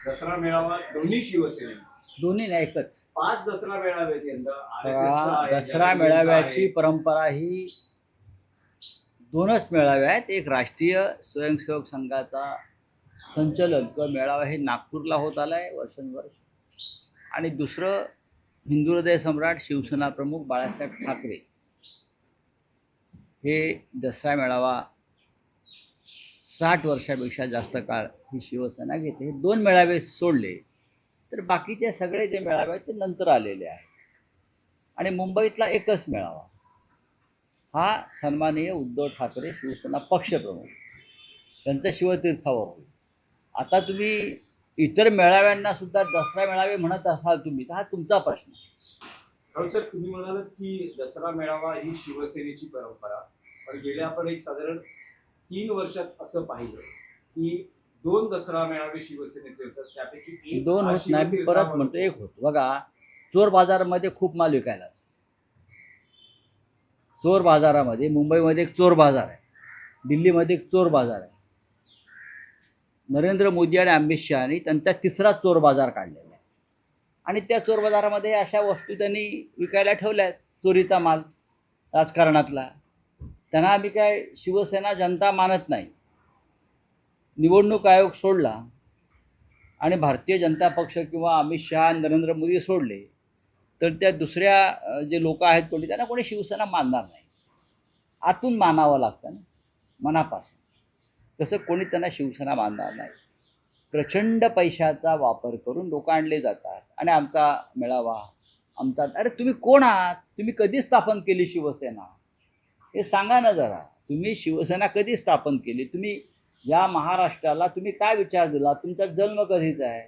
दसरा मेळावा दोन्ही शिवसेने, दोन्ही नाही, एकच. 5 दसरा मेळावे आहेत यंदा. RSS चा आहे, दसरा जनतेचा मेळाव्याची आहे. परंपरा ही दोनच मेळावे आहेत. एक राष्ट्रीय स्वयंसेवक संघाचा संचलन किंवा मेळावा हे नागपूरला होत आला आहे वर्षानुवर्ष, आणि दुसरं हिंदू हृदय सम्राट शिवसेना प्रमुख बाळासाहेब ठाकरे हे दसरा मेळावा 60 वर्षापेक्षा जास्त काळ ही शिवसेना घेते. हे दोन मेळावे सोडले तर बाकीचे सगळे जे मेळावे आहेत ते नंतर आलेले आहेत. आणि मुंबईतला एकच मेळावा हा सन्माननीय उद्धव ठाकरे शिवसेना पक्षप्रमुख त्यांच्या शिवतीर्थावर होईल. आता तुम्ही इतर मेळाव्यांना सुद्धा दसरा मेळावे म्हणत असाल तुम्ही, तर हा तुमचा प्रश्न. राहुल सर, तुम्ही म्हणालात की दसरा मेळावा ही शिवसेनेची परंपरा, पण गेल्या आपण एक साधारण 3 वर्षात असं पाहिलं की 2 दसरा मेळावे शिवसेनेचे होतात, त्यापैकी एक दोन हा होत नाही, मी परत शिवतीर्थावर म्हणतो होतो. एक होतो. बघा, चोर बाजारामध्ये खूप माल विकायला असतो. चोर बाजारामध्ये मुंबईमध्ये एक चोर बाजार आहे, दिल्लीमध्ये एक चोर बाजार आहे. नरेंद्र मोदी आणि अमित शहानी त्यांचा तिसरा चोर बाजार काढलेला आहे, आणि त्या चोर बाजारामध्ये अशा वस्तू त्यांनी विकायला ठेवल्या आहेत, चोरीचा माल राजकारणातला. त्यांना आम्ही काय शिवसेना जनता मानत नाही. निवडणूक आयोग सोडला आणि भारतीय जनता पक्ष किंवा अमित शहा नरेंद्र मोदी सोडले तर त्या दुसऱ्या जे लोक आहेत कोणी, त्यांना कोणी शिवसेना मानणार नाही. आतून मानावं लागतं ना, मनापासून. तसं कोणी त्यांना शिवसेना मानणार नाही. प्रचंड पैशाचा वापर करून लोक आणले जातात आणि आमचा मेळावा, आमचा. अरे तुम्ही कोण आहात? तुम्ही कधी स्थापन केली शिवसेना हे सांगा ना जरा. तुम्ही शिवसेना कधी स्थापन केली? तुम्ही या महाराष्ट्राला तुम्ही काय विचार दिला? तुमचा जन्म कधीचा आहे?